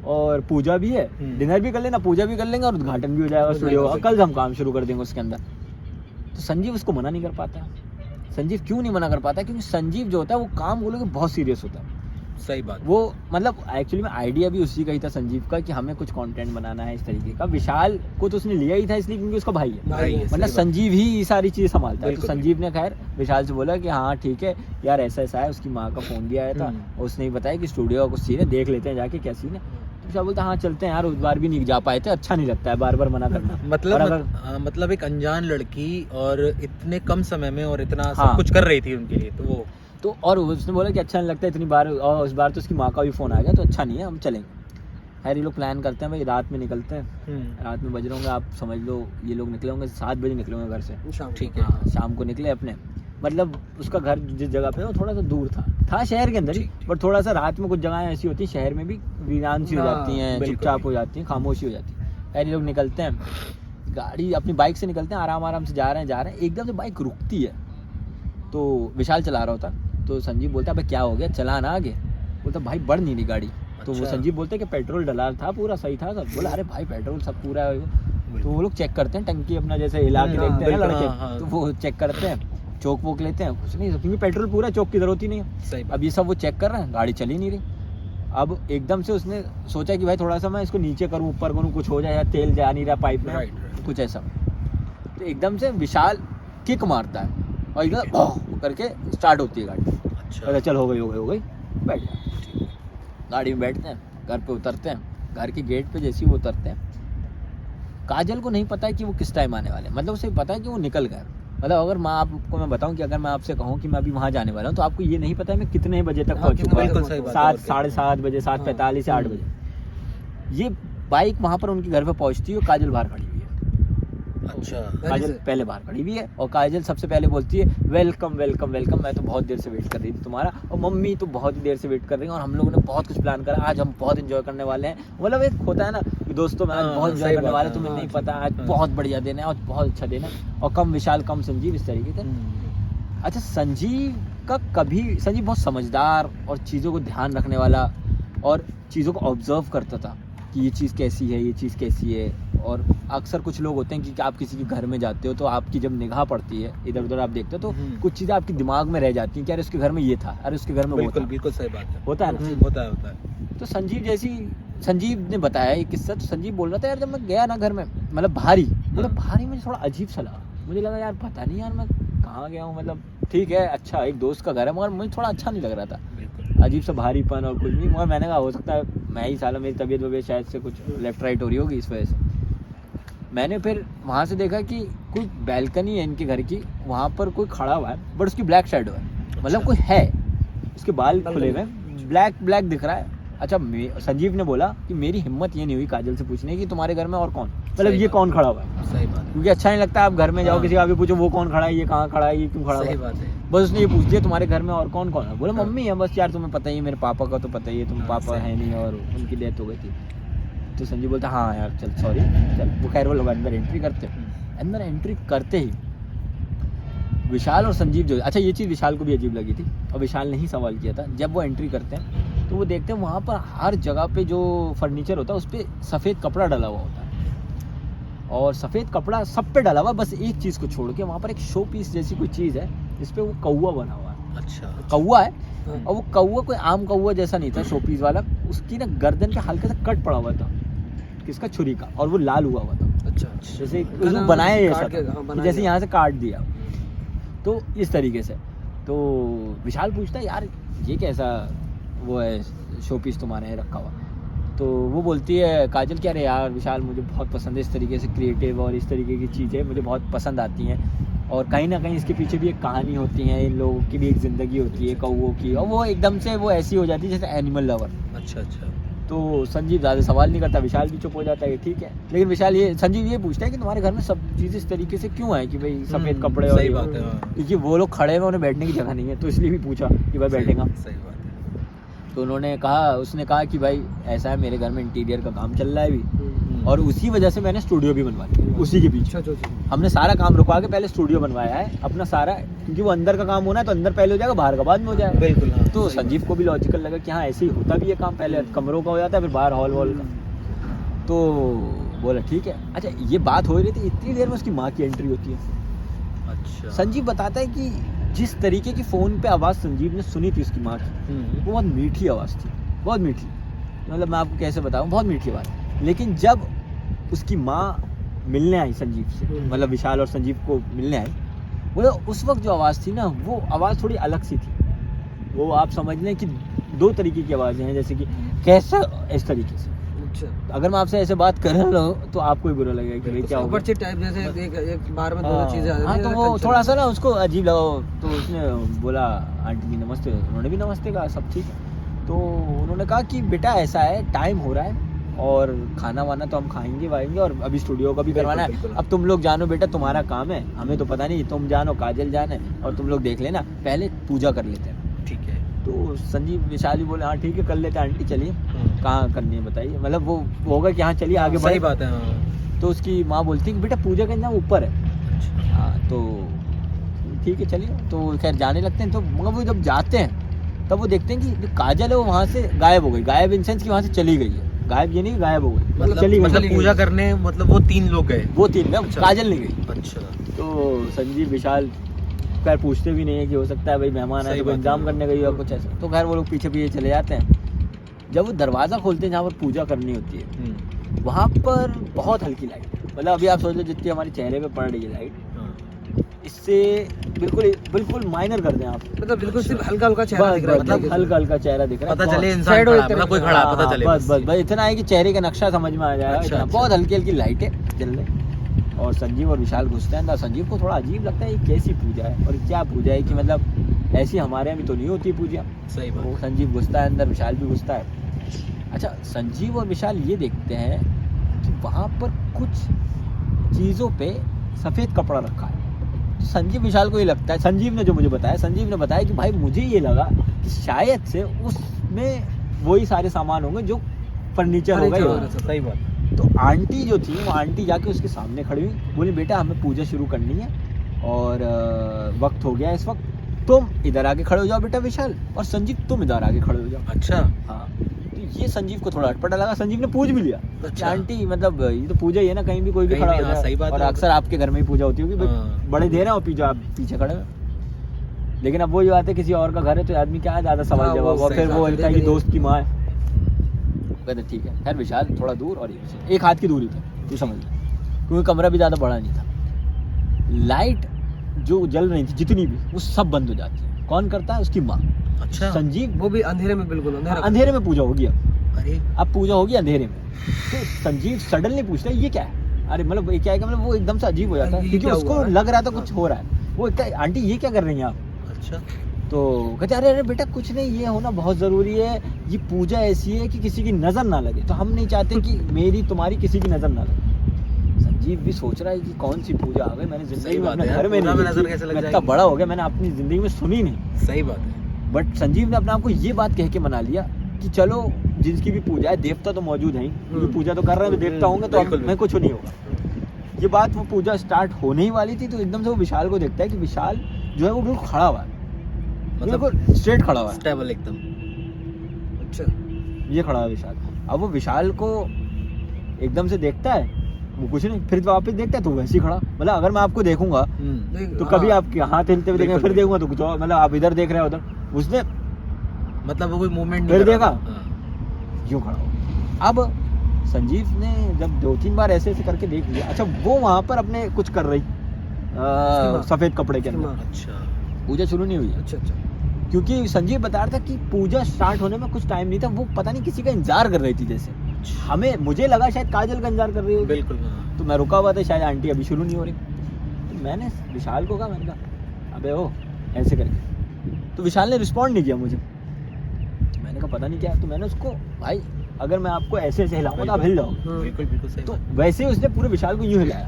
और पूजा भी है, डिनर भी कर लेना, पूजा भी कर लेंगे और उद्घाटन भी हो जाएगा स्टूडियो, और कल हम काम शुरू कर देंगे उसके अंदर। तो संजीव उसको मना नहीं कर पाता। संजीव क्यों नहीं मना कर पाता? क्योंकि संजीव जो होता है वो काम बोलोगे बहुत सीरियस होता है। सही बात। वो मतलब एक्चुअली में आइडिया भी उसी का ही था संजीव का कि हमें कुछ कंटेंट बनाना है इस तरीके का। विशाल को तो उसने लिया ही था इसलिए क्योंकि उसका भाई है, भाई है, मतलब सही बात। संजीव ही ये सारी चीज़ संभालता है। तो बिल्कुल, संजीव ने खैर विशाल से बोला कि हाँ ठीक है यार ऐसा ऐसा है, उसकी माँ का फ़ोन भी आया था और उसने ही बताया कि स्टूडियो का कुछ सीन है, देख लेते हैं जाके क्या सीन है। तो विशाल बोलता हाँ चलते हैं यार, उस बार भी नहीं जा पाए थे, अच्छा नहीं लगता है बार बार मना करना। मतलब और अगर मतलब एक अनजान लड़की और इतने कम समय में और इतना हाँ। सब कुछ कर रही थी उनके लिए, तो वो तो और उसने बोला कि अच्छा नहीं लगता इतनी बार, और इस बार तो उसकी माँ का भी फ़ोन आ गया तो अच्छा नहीं है, हम चलेंगे। खैर ये लोग प्लान करते हैं भाई, रात में निकलते हैं। रात में बज रहे होंगे, आप समझ लो ये लोग निकले होंगे 7 बजे निकले होंगे घर से। ठीक है। हाँ, शाम को निकले अपने, मतलब उसका घर जिस जगह पे है वो थोड़ा सा दूर था शहर के अंदर ही, ठीक। बट थोड़ा सा रात में कुछ जगहें ऐसी होती हैं शहर में भी वीरान सी हो जाती हैं, बिल्कुल। चुपचाप हो जाती हैं, खामोशी हो जाती है। खैर ये लोग निकलते हैं, गाड़ी अपनी बाइक से निकलते हैं, आराम आराम से जा रहे हैं, एकदम से बाइक रुकती है। तो विशाल चला रहा होता, तो संजीव बोलता है भाई क्या हो गया, चला ना आगे। बोलता भाई बढ़ नहीं रही गाड़ी। तो वो अच्छा। संजीव बोलते हैं कि पेट्रोल डला था पूरा सही था सब। बोला अरे भाई पेट्रोल सब पूरा है। तो वो लोग चेक करते हैं टंकी अपना, जैसे हिला के देखते हैं ना बिल्कुल, लड़के, हाँ। तो वो चेक करते हैं, चौक वोक लेते हैं, कुछ नहीं क्योंकि पेट्रोल पूरा, चौक की जरूरत ही नहीं है। सही अब ये सब वो चेक कर रहे हैं, गाड़ी चली नहीं रही। अब एकदम से उसने सोचा कि भाई थोड़ा सा मैं इसको नीचे करूँ ऊपर करूँ, कुछ हो जाए, या तेल जा नहीं रहा पाइप में, राइट। कुछ ऐसा। तो एकदम से विशाल किक मारता है और एकदम भौं करके स्टार्ट होती है गाड़ी। अच्छा। अरे चल हो गई, बैठ गया। गाड़ी में बैठते हैं, घर पे उतरते हैं, घर के गेट पे जैसे ही वो उतरते हैं, काजल को नहीं पता है कि वो किस टाइम आने वाले हैं, मतलब उसे पता है कि वो निकल गए। मतलब अगर मैं बताऊं कि अगर मैं आपसे कहूं कि मैं अभी वहां जाने वाला हूं, तो आपको ये नहीं पता है मैं कितने बजे तक पहुंचूंगा। बिल्कुल सही बात है। 7, 7:30 बजे, 7:45 या 8 बजे। ये बाइक वहां पर उनके घर पे पहुंचती है और काजल बाहर खड़ी हुई है। अच्छा। काजल पहले बाहर खड़ी हुई है और काजल सबसे पहले बोलती है वेलकम वेलकम वेलकम, मैं तो बहुत देर से वेट कर रही थी तुम्हारा, और मम्मी तो बहुत ही देर से वेट कर रही है, और हम लोगों ने बहुत कुछ प्लान करा, आज हम बहुत एंजॉय करने वाले हैं। मतलब एक होता है ना कि दोस्तों में आज हाँ, बहुत एंजॉय सही करने बात वाले, है, तुम्हें हाँ, नहीं पता, आज हाँ। बहुत बढ़िया दिन है, आज बहुत अच्छा दिन है, और कम विशाल कम संजीव, इस तरीके से। अच्छा संजीव बहुत समझदार और चीज़ों को ध्यान रखने वाला और चीज़ों को ऑब्जर्व करता था कि ये चीज़ कैसी है, ये चीज़ कैसी है। और अक्सर कुछ लोग होते हैं कि आप किसी के घर में जाते हो तो आपकी जब निगाह पड़ती है, इधर उधर आप देखते हो, तो कुछ चीज़ें आपके दिमाग में रह जाती हैं कि अरे उसके घर में ये था, अरे उसके घर में वो बिल्कुल था। बिल्कुल सही बात है। होता है ना। होता है। तो संजीव ने बताया ये किस्सा, तो संजीव बोल रहा था यार जब मैं गया ना घर में, मतलब भारी मुझे थोड़ा अजीब सा लगा। मुझे लगा यार पता नहीं यार मैं कहाँ गया हूँ, मतलब ठीक है अच्छा एक दोस्त का घर है, मगर मुझे थोड़ा अच्छा नहीं लग रहा था, अजीब सा भारीपन और कुछ नहीं। मगर मैंने कहा हो सकता है मैं ही साला, मेरी तबीयत वबीयत शायद से कुछ लेफ्ट राइट हो रही होगी इस वजह से। मैंने फिर वहाँ से देखा कि कोई बैल्कनी है इनके घर की, वहाँ पर कोई खड़ा हुआ है, बट उसकी ब्लैक शैडो है, मतलब कोई है, उसके बाल खुले हुए ब्लैक दिख रहा है। अच्छा संजीव ने बोला कि मेरी हिम्मत ये नहीं हुई काजल से पूछने की तुम्हारे घर में और कौन, मतलब ये कौन खड़ा हुआ है। सही बात है। क्योंकि अच्छा नहीं लगता आप घर में जाओ किसी का भी पूछो वो कौन खड़ा है, ये कहाँ खड़ा है, ये क्यों खड़ा हुआ सही है। बात है। बस उसने ये पूछ दिया तुम्हारे घर में और कौन कौन है। बोला मम्मी है बस, यार तुम्हें पता ही है मेरे पापा का तो पता ही है, तुम पापा है नहीं और उनकी डेथ हो गई थी। तो संजीव बोलता हाँ यार चल सॉरी चल। वो खैर वो लोग अंदर एंट्री करते ही विशाल और संजीव जो, अच्छा ये चीज़ विशाल को भी अजीब लगी थी और विशाल ने ही सवाल किया था, जब वो एंट्री करते हैं तो वो देखते हैं वहाँ पर हर जगह पे जो फर्नीचर होता है उस पर सफ़ेद कपड़ा डला हुआ होता है, और सफ़ेद कपड़ा सब पे डला हुआ, बस एक चीज़ को छोड़ के वहाँ पर एक शो पीस जैसी कोई चीज़ है जिस पे वो कौवा बना हुआ है। अच्छा। कौवा है और वो कौवा कोई आम कौवा जैसा नहीं था, शो पीस वाला, उसकी ना गर्दन पे हल्का सा कट पड़ा हुआ था किसका, छुरी का, और वो लाल हुआ था। अच्छा। जैसे बनाया जैसा था, जैसे यहाँ से काट दिया, तो इस तरीके से। तो विशाल पूछता है यार ये कैसा वो है शो पीस तुम्हारे यहाँ रखा हुआ। तो वो बोलती है काजल क्या रे यार विशाल मुझे बहुत पसंद है इस तरीके से क्रिएटिव और इस तरीके की चीज़ें मुझे बहुत पसंद आती हैं, और कहीं ना कहीं इसके पीछे भी एक कहानी होती है, इन लोगों की भी एक ज़िंदगी होती है कौवों की, और वो एकदम से वो ऐसी हो जाती है जैसे एनिमल लवर। अच्छा। तो संजीव ज़्यादा सवाल नहीं करता, विशाल भी चुप हो जाता है ठीक है। लेकिन संजीव ये पूछता है कि तुम्हारे घर में सब चीज़ इस तरीके से क्यों है कि भाई सफ़ेद कपड़े, सही बात है। क्योंकि वो लोग खड़े हुए उन्हें बैठने की जगह नहीं है, तो इसलिए भी पूछा कि भाई बैठेगा। सही बात है। तो उसने कहा कि भाई ऐसा है मेरे घर में इंटीरियर का काम चल रहा है अभी, और उसी वजह से मैंने स्टूडियो भी बनवा लिया उसी के पीछे। हमने सारा काम रुकवा के पहले स्टूडियो बनवाया है अपना सारा, क्योंकि वो अंदर का काम होना है तो अंदर पहले हो जाएगा, बाहर का बाद में हो जाएगा। बिल्कुल। तो संजीव को भी लॉजिकल लगा कि हाँ ऐसे ही होता भी है काम, पहले कमरों का हो जाता है फिर बाहर हॉल वॉल का। तो बोला ठीक है। अच्छा ये बात हो रही थी, इतनी देर में उसकी माँ की एंट्री होती है। अच्छा। संजीव बताता है कि जिस तरीके की फ़ोन पे आवाज़ संजीव ने सुनी थी उसकी माँ की, वो बहुत मीठी आवाज़ थी, बहुत मीठी, मतलब मैं आपको कैसे बताऊँ, बहुत मीठी आवाज़। लेकिन जब उसकी माँ मिलने आई संजीव से, मतलब विशाल और संजीव को मिलने आई, वो उस वक्त जो आवाज़ थी ना, वो आवाज़ थोड़ी अलग सी थी। वो आप समझ लें कि दो तरीके की आवाज़ें हैं, जैसे कि कैसा, इस तरीके से। अच्छा, अगर मैं आपसे ऐसे बात कर रहा हूँ तो आपको ही बुरा लगेगा कि भाई क्या हो गया। सुपर चिट टाइप जैसे एक बार में दोनों चीजें आ जाती हाँ, हैं, तो अलग वो culture थोड़ा में। सा ना उसको अजीब लगा, तो उसने बोला आंटी जी नमस्ते, उन्होंने भी नमस्ते कहा, सब ठीक है। तो उन्होंने कहा कि बेटा ऐसा है, टाइम हो रहा है और खाना वाना तो हम खाएंगे वाएंगे और अभी स्टूडियो का भी बिल्कुल, करवाना है। बिल्कुल। अब तुम लोग जानो बेटा, तुम्हारा काम है, हमें तो पता नहीं, तुम जानो, काजल जाने, और तुम लोग देख लेना, पहले पूजा कर लेते हैं। ठीक है। तो संजीव विशाल भी बोले हाँ ठीक है कर लेते हैं आंटी, चलिए कहाँ करनी है बताइए, मतलब वो होगा कि हाँ चलिए आगे सही बढ़े। बात है। हाँ। तो उसकी माँ बोलती है कि बेटा पूजा करना ऊपर है। हाँ, तो ठीक है चलिए, तो खैर जाने लगते हैं। तो मगर वो जब जाते हैं तब वो देखते हैं कि जो काजल है वो वहाँ से गायब हो गई, गायब इन सेंस कि वहाँ से चली गई है, गायब ये नहीं गायब हो गई, मतलब चली गई। मतलब पूजा करने, मतलब वो 3 लोग गए। वो तीन में अच्छा। काजल नहीं गई। अच्छा। तो संजीव विशाल खैर पूछते भी नहीं है कि हो सकता है भाई मेहमान आए सही तो कोई बात इंतजाम है। करने गई या कुछ ऐसा। तो खैर वो लोग पीछे पीछे चले जाते हैं। जब वो दरवाज़ा खोलते हैं जहाँ पर पूजा करनी होती है, वहाँ पर बहुत हल्की लाइट, मतलब अभी आप सोच लो जितनी हमारे चेहरे पे पड़ रही है लाइट, इससे बिल्कुल बिल्कुल माइनर कर दें आप, मतलब बिल्कुल सिर्फ हल्का हल्का चेहरा बस दिख रहा है, मतलब हल्का हल्का चेहरा दिख रहा है, पता बहुत- चले इंसान Shadow खड़ा है, इतने मतलब कोई में। खड़ा है, हाँ, पता हाँ, चले बस बस इतना है कि चेहरे का नक्शा समझ में आ जाएगा। अच्छा, इतना अच्छा। बहुत हल्की हल्की लाइटें जल रही। और संजीव और विशाल घुसते हैं अंदर। संजीव को थोड़ा अजीब लगता है ये कैसी पूजा है और क्या पूजा है, कि मतलब ऐसी हमारे यहाँ भी तो नहीं होती पूजा। सही वो बात। संजीव घुसता है अंदर, विशाल भी घुसता है। अच्छा, संजीव और विशाल ये देखते हैं कि वहाँ पर कुछ चीज़ों पे सफ़ेद कपड़ा रखा है। तो संजीव विशाल को ये लगता है, संजीव ने जो मुझे बताया, संजीव ने बताया कि भाई मुझे ये लगा कि शायद से उसमें वही सारे सामान होंगे जो फर्नीचर होगा। फर्नीचर ये वगैरह सब। सही बात। तो आंटी जो थी वो आंटी जाके उसके सामने खड़ी हुई, बोली बेटा हमें पूजा शुरू करनी है और वक्त हो गया है इस वक्त, तुम इधर आके खड़े हो जाओ बेटा विशाल, और संजीव तुम इधर आके खड़े हो जाओ। अच्छा। हाँ, तो ये संजीव को थोड़ा अटपटा लगा। संजीव ने पूछ भी लिया कि अच्छा। आंटी मतलब ये तो पूजा ही है ना, कहीं भी कोई भी कहीं खड़ा भी, हो हाँ, जाए, सही बात और है। अक्सर आपके घर में ही पूजा होती होगी भाई, हाँ। बड़े दे रहे हो पीछे, आप पीछे खड़े हो। लेकिन अब वो ये बात है किसी और का घर है तो आदमी क्या ज़्यादा सवाल हाँ, वो जवाब, और सही फिर वो बात है, बोलता है कि देख रही दोस्त की माँ है। कहते ठीक है। खैर विशाल थोड़ा दूर और ये एक हाथ की दूरी पर, तू समझ ले, क्योंकि कमरा भी ज़्यादा बड़ा नहीं था। लाइट जो जल रही थी जितनी भी, वो सब बंद हो जाती है। कौन करता है? उसकी माँ। अच्छा। संजीव वो भी अंधेरे में, बिल्कुल अंधेरा। अंधेरे में पूजा होगी अरे अब पूजा होगी अंधेरे में। तो संजीव सडनली पूछता है ये क्या है, अरे मतलब ये क्या है, मतलब वो एकदम से अजीब हो जाता है ये क्योंकि क्या उसको हुआ है? लग रहा था कुछ हो रहा है। वो क्या, आंटी ये क्या कर रही हैं आप? अच्छा। तो कहते अरे अरे बेटा कुछ नहीं, ये होना बहुत ज़रूरी है, ये पूजा ऐसी है कि किसी की नज़र ना लगे, तो हम नहीं चाहते कि मेरी तुम्हारी किसी की नज़र ना लगे। संजीव भी सोच रहा है कि कौन सी पूजा आ गई, मैंने सही जिंदगी में बात अपने है यार, घर में पूजा नहीं में नज़र देखी, कैसे लग मैं इतना जाएगी? बड़ा हो गया, मैंने अपनी ज़िंदगी में सुनी नहीं। सही बात है। बट संजीव ने अपने आप को ये बात कह के मना लिया कि चलो जिसकी भी पूजा है, देवता तो मौजूद है ही, क्योंकि पूजा तो कर रहे हैं तो देवता होंगे, तो बिल्कुल, हमें कुछ नहीं होगा। ये बात, वो पूजा स्टार्ट होने ही वाली थी तो एकदम से वो विशाल को देखता है कि विशाल जो है वो बिल्कुल खड़ा हुआ है, मतलब बिल्कुल स्ट्रेट खड़ा हुआ है। स्टेबल एकदम। अच्छा, ये खड़ा है विशाल। अब वो विशाल को एकदम से देखता है, वो कुछ नहीं, फिर वापस देखता है तो वैसे ही खड़ा। मतलब अगर मैं आपको देखूंगा देख- तो हाँ, कभी आपके हाथ हिलते हुए देखेंगे, बिल्कुल, फिर देखूंगा तो कुछ और, मतलब आप इधर देख रहे हो उधर, उसने मतलब वो कोई मूवमेंट फिर नहीं कर देखा? रहा था। हाँ। यूँ खड़ा हो। अब संजीव ने जब 2-3 बार ऐसे ऐसे करके देख लिया। अच्छा, वो वहाँ पर अपने कुछ कर रही माँ। सफ़ेद कपड़े के उसकी अंदर, माँ। अच्छा। पूजा शुरू नहीं हुई है, अच्छा, अच्छा। क्योंकि संजीव बता रहा था कि पूजा स्टार्ट होने में कुछ टाइम नहीं था, वो पता नहीं किसी का इंतजार कर रही थी। जैसे हमें, मुझे लगा शायद काजल का इंतजार कर रही होगी, बिल्कुल। हाँ। तो मैं रुका हुआ था, शायद आंटी अभी शुरू नहीं हो रही। तो मैंने विशाल को कहा, मैंने कहा अबे ओ ऐसे करके, तो विशाल ने रिस्पॉन्ड नहीं किया मुझे। तो मैंने कहा पता नहीं क्या है। तो मैंने उसको, भाई अगर मैं आपको ऐसे ऐसे हिलाऊंगा तो आप हिल जाओगे। बिल्कुल बिल्कुल सही तो बात। वैसे ही उसने पूरे विशाल को यूं हिलाया,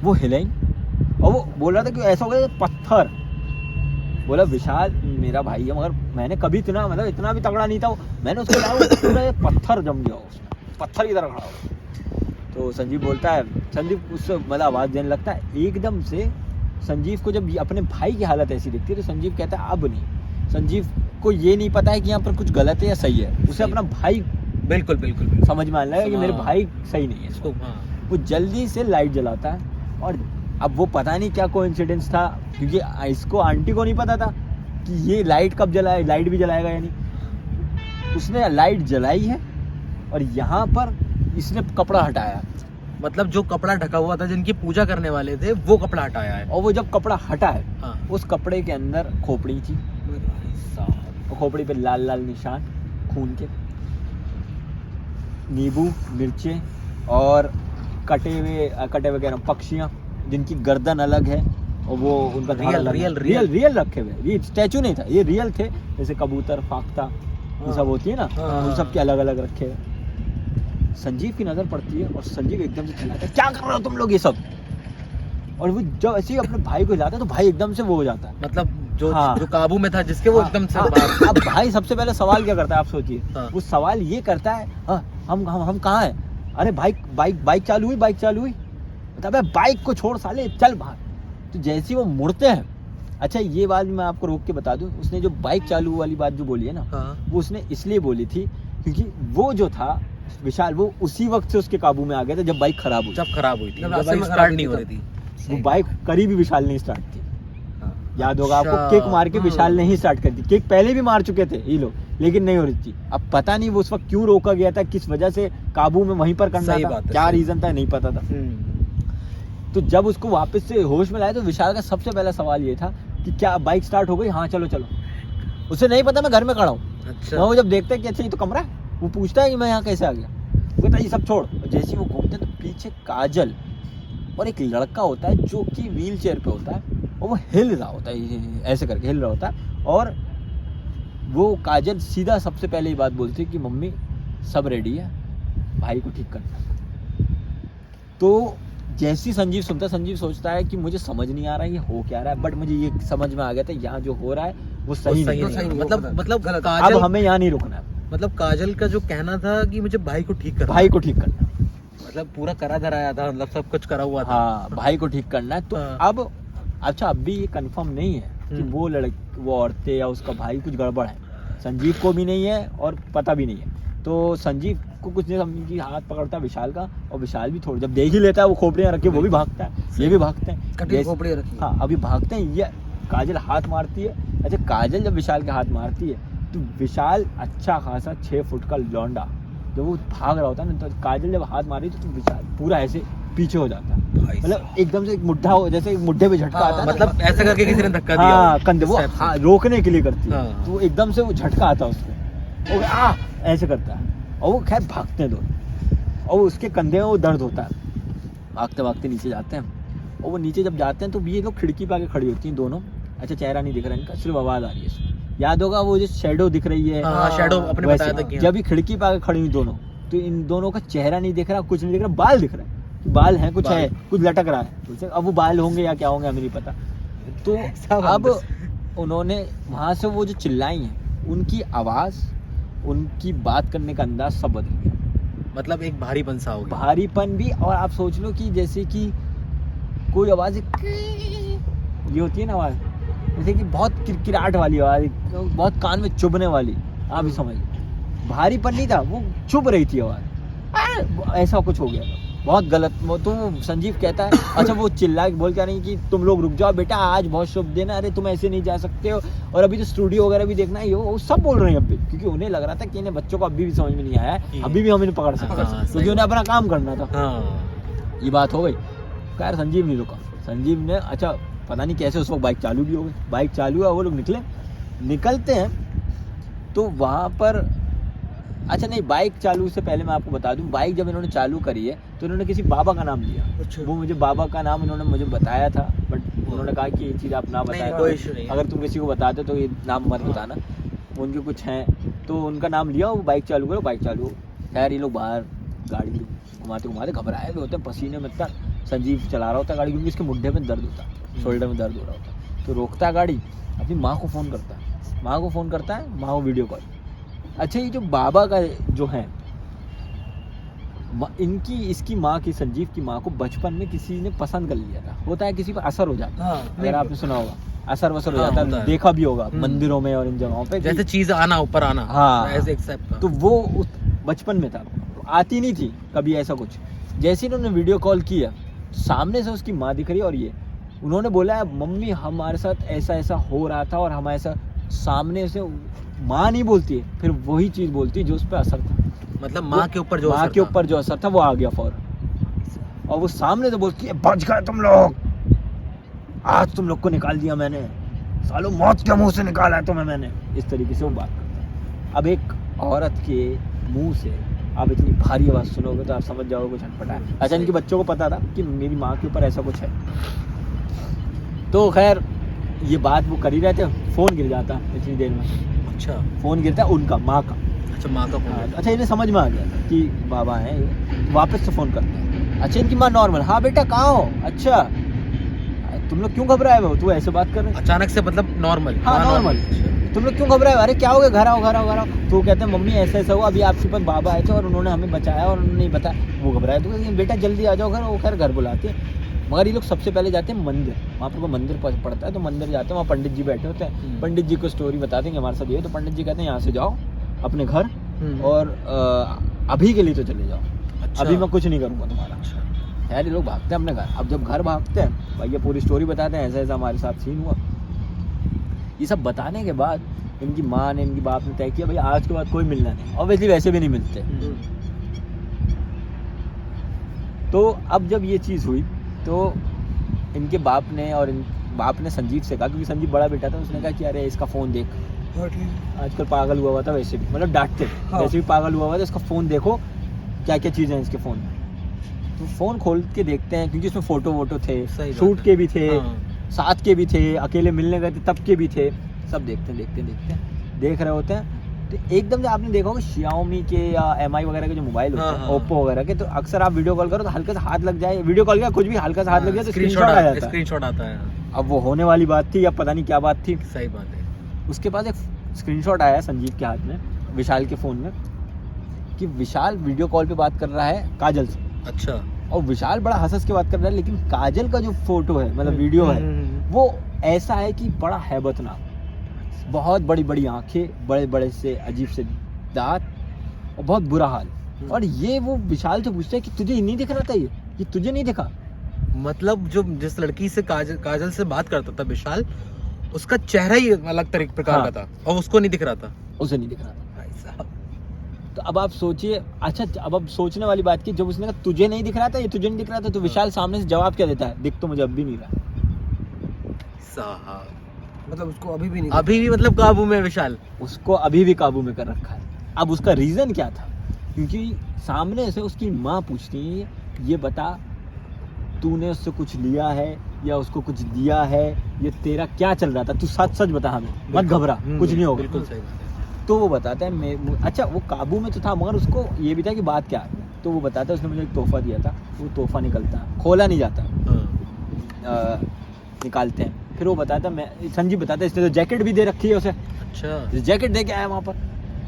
वो हिला ही, और वो बोल रहा था कि ऐसा हो गया जैसे पत्थर। बोला विशाल मेरा भाई है, मगर मैंने कभी इतना, मतलब इतना भी तगड़ा नहीं था वो। मैंने उसको कहा वो पूरा ये पत्थर जम गया उसमें, पत्थर की तरह खड़ा हो। तो संजीव बोलता है, संजीव उससे मतलब आवाज़ देने लगता है। एकदम से संजीव को जब अपने भाई की हालत ऐसी दिखती है तो संजीव कहता है अब नहीं। संजीव को ये नहीं पता है कि यहाँ पर कुछ गलत है या सही है, उसे सही। अपना भाई बिल्कुल बिल्कुल बिल्कुल। समझ में आने लगा कि मेरे हाँ। भाई सही नहीं है। इसको हाँ। वो जल्दी से लाइट जलाता है और अब वो पता नहीं क्या कोइंसिडेंस था, क्योंकि इसको आंटी को नहीं पता था कि ये लाइट कब जलाए, लाइट भी जलाएगा या नहीं। उसने लाइट जलाई है और यहाँ पर इसने कपड़ा हटाया, मतलब जो कपड़ा ढका हुआ था जिनकी पूजा करने वाले थे वो कपड़ा हटाया है। और वो जब कपड़ा हटा है हाँ। उस कपड़े के अंदर खोपड़ी थी, और खोपड़ी पे लाल लाल निशान खून के, नींबू, मिर्चे और कटे हुए कह रहा हूँ पक्षियाँ जिनकी गर्दन अलग है और वो उनका धड़ अलग है। रियल रखे हुए, ये स्टैचू नहीं था, ये रियल थे, जैसे कबूतर, फाख्ता ये सब होती है ना, उन सब के अलग अलग रखे हुए। संजीव की नज़र पड़ती है और संजीव एकदम से चिल्लाता है, क्या कर रहे हो तुम लोग ये सब। और वो जब ऐसे ही अपने भाई को हिलाता है तो भाई एकदम से वो हो जाता है, मतलब जो हाँ। जो काबू में था जिसके वो एकदम से बाहर। अब भाई सबसे पहले सवाल क्या करता है आप सोचिए। हाँ। वो सवाल ये करता है, हाँ, हम कहाँ हैं? अरे बाइक चालू हुई। अबे बाइक को छोड़ साले, चल बाहर। तो जैसे ही वो मुड़ते हैं, अच्छा ये बात मैं आपको रोक के बता दूं, उसने जो बाइक चालू वाली बात जो बोली है ना, हाँ। वो उसने इसलिए बोली थी क्योंकि वो जो था विशाल, वो उसी वक्त से उसके काबू में आ गया था जब बाइक खराब हुई। जब खराब हुई थी, जब जब रास्ते बाइक में स्टार्ट खराब नहीं हुई हो थी रही थी। वो बाइक करीब भी विशाल नहीं स्टार्ट की, याद होगा आपको, अच्छा। किक मार के विशाल ने ही स्टार्ट कर दी। किक पहले भी मार चुके थे ये लोग, लेकिन नहीं हो रही थी। अब पता नहीं वो उस वक्त क्यों रोका गया था, किस वजह से काबू में वहीं पर करना सही था, बात है, क्या सही। रीजन था नहीं पता था। तो जब उसको वापस से होश में लाया तो विशाल का सबसे पहला सवाल ये था कि क्या बाइक स्टार्ट हो गई? हाँ चलो। उसे नहीं पता मैं घर में खड़ा हूँ। अच्छा। वो जब देखता है कि अच्छा ये तो कमरा है, वो पूछता है कि मैं यहाँ कैसे आ गया। वो कहता है ये सब छोड़। और जैसे ही वो घूमते हैं तो पीछे काजल और एक लड़का होता है जो कि व्हील चेयर पे होता है और वो हिल रहा होता है, ऐसे करके हिल रहा होता है। और वो काजल सीधा सबसे पहले ये बात बोलती है कि मम्मी सब रेडी है, भाई को ठीक करना। तो जैसी संजीव सुनता है, संजीव सोचता है कि मुझे समझ नहीं आ रहा है ये हो क्या रहा है, बट मुझे ये समझ में आ गया था यहाँ जो हो रहा है वो सही नहीं सही है। नहीं। मतलब गलत। काजल, अब हमें यहाँ नहीं रुकना है, मतलब काजल का जो कहना था कि मुझे भाई को ठीक करना, भाई को ठीक करना है। मतलब पूरा करा धराया था, मतलब सब कुछ करा हुआ था। हाँ, भाई को ठीक करना है। तो हाँ। अब अच्छा अभी ये कंफर्म नहीं है कि वो औरतें या उसका भाई कुछ गड़बड़ है। संजीव को भी नहीं है और पता भी नहीं है। तो संजीव को कुछ नहीं समझ की, हाथ पकड़ता है विशाल का, और विशाल भी थोड़ा जब देख ही लेता है वो खोपड़ियाँ रखे, वो भी भागता है, ये भी भागते हैं। कटी खोपड़ी रखी। हाँ, अभी भागते हैं। ये काजल हाथ मारती है। अच्छा, काजल जब विशाल के हाथ मारती है तो विशाल अच्छा खासा 6 फुट का लौंडा जब वो भाग रहा होता है ना, तो काजल जब हाथ मारी तो विशाल पूरा ऐसे पीछे हो जाता है, मतलब एकदम से एक मुड्ढा हो, जैसे एक मुड्ढे पे झटका आता है ना, मतलब ऐसा करके किसी ने धक्का दिया। हाँ, कंधे वो इस हाँ, रोकने के लिए करती है। हाँ। तो वो एकदम से वो झटका आता है उसको, और ऐसे करता है, और वो खैर भागते हैं दोनों, और उसके कंधे में वो दर्द होता है। भागते भागते नीचे जाते हैं, और वो नीचे जब जाते हैं तो ये लोग खिड़की पे आके खड़ी होती हैं दोनों। अच्छा, चेहरा नहीं दिख रहा इनका, सिर्फ आवाज़ आ रही है इसमें। याद होगा वो जो शैडो दिख रही है, हाँ, शैडो अपने वैसे। बताया था कि जब ये खिड़की पे आके खड़ी हुई दोनों, तो इन दोनों का चेहरा नहीं दिख रहा, कुछ नहीं दिख रहा, बाल दिख रहा है कि बाल है, कुछ है, कुछ लटक रहा है। अब वो बाल होंगे या क्या होंगे हमें नहीं पता। तो अब उन्होंने वहाँ से वो जो चिल्लाई हैं, उनकी आवाज़, उनकी बात करने का अंदाज सब बदल गया। मतलब एक भारीपन सा हो गया। भारीपन भी, और आप सोच लो कि जैसे कि कोई आवाज़ ये होती है ना आवाज़, जैसे कि बहुत किरकिराहट वाली आवाज़, बहुत कान में चुभने वाली, आप ही समझिए। भारीपन नहीं था, वो चुभ रही थी आवाज़, ऐसा कुछ हो गया था, बहुत गलत। तो संजीव कहता है, अच्छा वो चिल्ला बोल क्या नहीं कि तुम लोग रुक जाओ बेटा, आज बहुत शुभ दिन है, अरे तुम ऐसे नहीं जा सकते हो, और अभी तो स्टूडियो वगैरह भी देखना है, वो सब बोल रहे हैं अभी, क्योंकि उन्हें लग रहा था कि इन्हें बच्चों को अभी भी समझ में नहीं आया है, अभी भी हम इन्हें पकड़ सकते हैं, क्योंकि उन्हें अपना काम करना था। हाँ। ये बात हो गई। खैर संजीव नहीं रुका, संजीव ने अच्छा पता नहीं कैसे उस वक्त बाइक चालू भी हो गई, बाइक चालू है, वो लोग निकलते हैं तो वहाँ पर, अच्छा नहीं, बाइक चालू से पहले मैं आपको बता दूं, बाइक जब इन्होंने चालू करी है तो इन्होंने किसी बाबा का नाम लिया। अच्छा। वो मुझे बाबा का नाम इन्होंने मुझे बताया था, बट उन्होंने कहा कि ये चीज़ आप ना बताया, कोई इशू नहीं है। अगर तुम किसी को बताते तो ये नाम मत बताना, उनके कुछ हैं, तो उनका नाम लिया, वो बाइक चालू करो, बाइक चालू हो। खैर ये लोग बाहर गाड़ी घुमाते घुमाते घबराए हुए होते हैं, पसीने में इतना। संजीव चला रहा होता है गाड़ी, क्योंकि इसके मुड्ढे में दर्द होता है, शोल्डर में दर्द हो रहा होता है, तो रोकता है गाड़ी, अपनी माँ को फ़ोन करता है, माँ को वीडियो कॉल। अच्छा, ये जो बाबा का जो है, इसकी माँ की, संजीव की माँ को बचपन में किसी ने पसंद कर लिया था, होता है किसी पर असर हो जाता है, हाँ, अगर आपने सुना होगा, असर वसर हो हाँ, जाता होता है, है। देखा भी होगा मंदिरों में और इन जगहों पे, जैसे चीज आना, ऊपर आना, हाँ, ऐसे एक्सेप्ट का। तो वो बचपन में था, आती नहीं थी कभी ऐसा कुछ। जैसे इन्होंने वीडियो कॉल किया सामने से उसकी माँ दिख रही है और ये उन्होंने बोला है मम्मी हमारे साथ ऐसा ऐसा हो रहा था और हमारे साथ सामने से माँ नहीं बोलती है, फिर वही चीज़ बोलती है जो उस पर असर था। मतलब माँ के ऊपर जो माँ असर के था। ऊपर जो असर था वो आ गया फौरन, और वो सामने से बोलती है बच गए तुम लोग, आज तुम लोग को निकाल दिया मैंने, सालों मौत के मुंह से निकाला है तुम्हें मैंने, इस तरीके से वो बात करता है। अब एक औरत के मुंह से आप इतनी भारी आवाज़ सुनोगे तो आप समझ जाओगे कुछ अटपटा है। अच्छा, इनके बच्चों को पता था कि मेरी माँ के ऊपर ऐसा कुछ है, तो खैर ये बात वो कर ही रहे थे, फ़ोन गिर जाता इतनी देर में। अच्छा फ़ोन गिरता है उनका, माँ का। अच्छा, माँ का फोन। अच्छा, इन्हें समझ में आ गया था कि बाबा हैं ये, वापस से फ़ोन करते हैं। अच्छा, इनकी माँ नॉर्मल, हाँ बेटा कहाँ हो, अच्छा तुम लोग क्यों घबराए हो, तू ऐसे बात कर रहे हो? अचानक से मतलब नॉर्मल। हाँ नॉर्मल, तुम लोग क्यों घबराए हो, अरे क्या हो गया, घर आओ घर आओ घर आओ। तो वो कहते हैं मम्मी ऐसा ऐसा हुआ, अभी आपके पास बाबा आए थे और उन्होंने हमें बचाया और उन्होंने नहीं बताया। वो घबराए तो कहते बेटा जल्दी आ जाओ घर, वो खैर घर बुलाते हैं। मगर ये लोग सबसे पहले जाते हैं मंदिर, वहाँ पर वो मंदिर पड़ता है, तो मंदिर जाते हैं, वहाँ पंडित जी बैठे होते हैं, पंडित जी को स्टोरी बताते हैं कि हमारे साथ ये, तो पंडित जी कहते हैं यहाँ से जाओ अपने घर और अभी के लिए तो चले जाओ, अच्छा। अभी मैं कुछ नहीं करूँगा तुम्हारा। अच्छा। यार ये लोग भागते हैं अपने घर। अब जब घर भागते हैं भाई ये पूरी स्टोरी बताते हैं, ऐसा ऐसा हमारे साथ सीन हुआ। ये सब बताने के बाद इनकी माँ ने, इनकी बाप ने तय किया भाई आज के बाद कोई मिलना नहीं, ऑब्वियसली वैसे भी नहीं मिलते। तो अब जब ये चीज़ हुई तो इनके बाप ने और बाप ने संजीव से कहा, क्योंकि संजीव बड़ा बेटा था, उसने कहा कि अरे इसका फ़ोन देख, आजकल पागल हुआ था वैसे भी, मतलब डांटते हाँ। वैसे भी पागल हुआ हुआ था, इसका फ़ोन देखो क्या क्या चीज़ें हैं इसके फ़ोन में। तो फ़ोन खोल के देखते हैं, क्योंकि इसमें फ़ोटो वोटो थे, सही बात शूट है। के भी थे, हाँ। साथ के भी थे, अकेले मिलने गए थे तब के भी थे, सब देखते हैं देखते हैं देखते हैं, देख रहे होते हैं। तो एकदम से आपने देखा होगा Xiaomi के या MI वगैरह के जो मोबाइल होते हैं, हाँ। ओप्पो वगैरह के, तो अक्सर आप वीडियो कॉल करो तो हल्का सा हाथ लग जाए, वीडियो कॉल का कुछ भी हल्का सा हाथ लग जाए तो स्क्रीनशॉट आ जाता है। स्क्रीनशॉट आता है। अब वो होने वाली बात थी या पता नहीं क्या बात थी, सही बात है। उसके पास एक स्क्रीनशॉट आया संजीव के हाथ में, विशाल के फ़ोन में, कि विशाल वीडियो कॉल पे बात कर रहा है काजल से, अच्छा। और विशाल बड़ा हंस के बात कर रहा है, लेकिन काजल का जो फोटो है मतलब वीडियो है वो ऐसा है कि बड़ा हैबतनाक, बहुत बड़ी बड़ी आंखें, बड़े बड़े से अजीब से दांत और बहुत बुरा हाल। और ये वो विशाल से पूछता है कि तुझे नहीं दिख रहा था, ये तुझे नहीं दिखा? मतलब जो जिस लड़की से काजल से बात करता था विशाल, उसका चेहरा ही अलग तरीके प्रकार हाँ। का था और उसको नहीं दिख रहा था। उसे नहीं दिख रहा था। भाई साहब। तो अब आप सोचिए, अच्छा अब अब सोचने वाली बात की, जब उसने कहा तुझे नहीं दिख रहा था, ये तुझे नहीं दिख रहा था, तो विशाल सामने से जवाब क्या देता है, दिख तो मुझे अब भी नहीं रहा। साहब, मतलब उसको अभी भी नहीं अभी भी मतलब काबू में है विशाल। उसको अभी भी काबू में कर रखा है। अब उसका रीज़न क्या था, क्योंकि सामने से उसकी माँ पूछती है ये बता तूने उससे कुछ लिया है या उसको कुछ दिया है, ये तेरा क्या चल रहा था, तू सच सच बता हमें, मत घबरा, कुछ नहीं होगा। बिल्कुल सही बात है। तो वो बताता है अच्छा वो काबू में तो था, मगर उसको ये भी था कि बात क्या है। तो वो बताता है उसने मुझे एक तोहफा दिया था, वो तोहफा निकलता, खोला नहीं जाता, हाँ। निकालते हैं। फिर वो बताता मैं, संजीव बताता है इसने तो जैकेट भी दे रखी है उसे, अच्छा। जैकेट दे के आया वहाँ पर।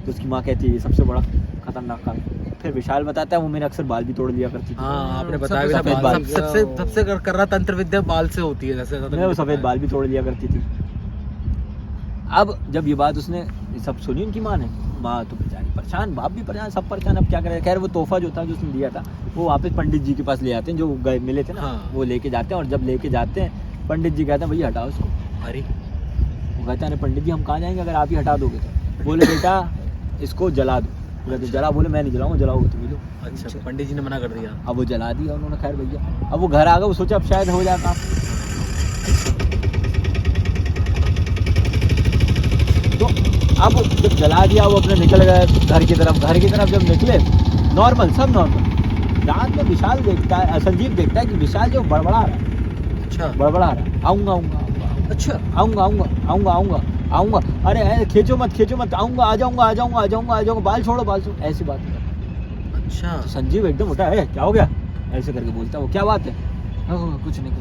तो उसकी माँ कहती है ये सबसे बड़ा खतरनाक काम। फिर विशाल बताता है वो मेरे अक्सर बाल भी तोड़ लिया करती थी। हाँ, आपने सब बताया भी था, सफेद बाल। सबसे कर रहा तंत्र विद्या बाल से होती है, जैसे वो सफेद बाल भी तोड़ लिया करती थी। अब जब ये बात उसने ये सब सुनी उनकी माँ ने, माँ तो बेचारी परेशान, बाप भी परेशान, सब परेशान, अब क्या करें। खैर वो तोहफा जो था जो उसने दिया था वो वापस पंडित जी के पास ले आते हैं, जो गए मिले थे ना, हाँ। वो लेके जाते हैं। और जब लेके जाते हैं पंडित जी कहते हैं भैया हटाओ इसको। अरे वो कहते हैं अरे पंडित जी हम कहाँ जाएंगे अगर आप ही हटा दोगे तो। बोले बेटा इसको जला दो। बोले तो जला, बोले मैं नहीं जलाऊंगा, जलाओगे तुम ही लो। अच्छा, पंडित जी ने मना कर दिया। अब वो जला दिया उन्होंने। खैर भैया अब वो घर आ गए, वो सोचा अब शायद हो जाए काम। तो अब जब जला दिया वो अपने निकल गए घर की तरफ जब निकले, नॉर्मल सब नॉर्मल। रात में विशाल देखता है, संजीव देखता है कि विशाल जो बड़बड़ा रहा है, अच्छा। बड़बड़ा रहा है, आऊँगा, अच्छा आऊँगा, अरे खींचो मत, आऊँगा, आ जाऊँगा, बाल छोड़ो, ऐसी बात है। अच्छा। तो संजीव एकदम उठा है, क्या हो गया ऐसे करके बोलता है। वो क्या बात है? कुछ नहीं,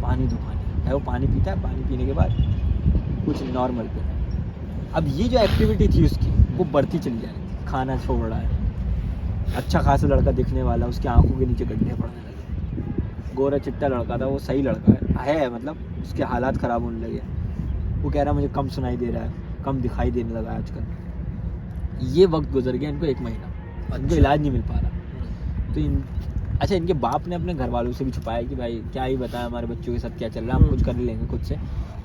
पानी दो, पानी है। वो पानी पीता है, पानी पीने के बाद कुछ नॉर्मल पे। अब ये जो एक्टिविटी थी उसकी वो बढ़ती चली जा रही थी, खाना छोड़ रहा है, अच्छा खासा लड़का दिखने वाला, उसकी आंखों के नीचे गड्ढे पड़ने लगे, गोरा चिट्टा लड़का था, वो सही लड़का है मतलब उसके हालात ख़राब होने लगे। वो कह रहा मुझे कम सुनाई दे रहा है, कम दिखाई देने लगा आजकल। ये वक्त गुजर गया इनको 1 महीना, इनको इलाज नहीं मिल पा रहा। तो अच्छा, इनके बाप ने अपने घर वालों से भी छुपाया कि भाई क्या ही बताया हमारे बच्चों के साथ क्या चल रहा है, हम कुछ कर लेंगे खुद से।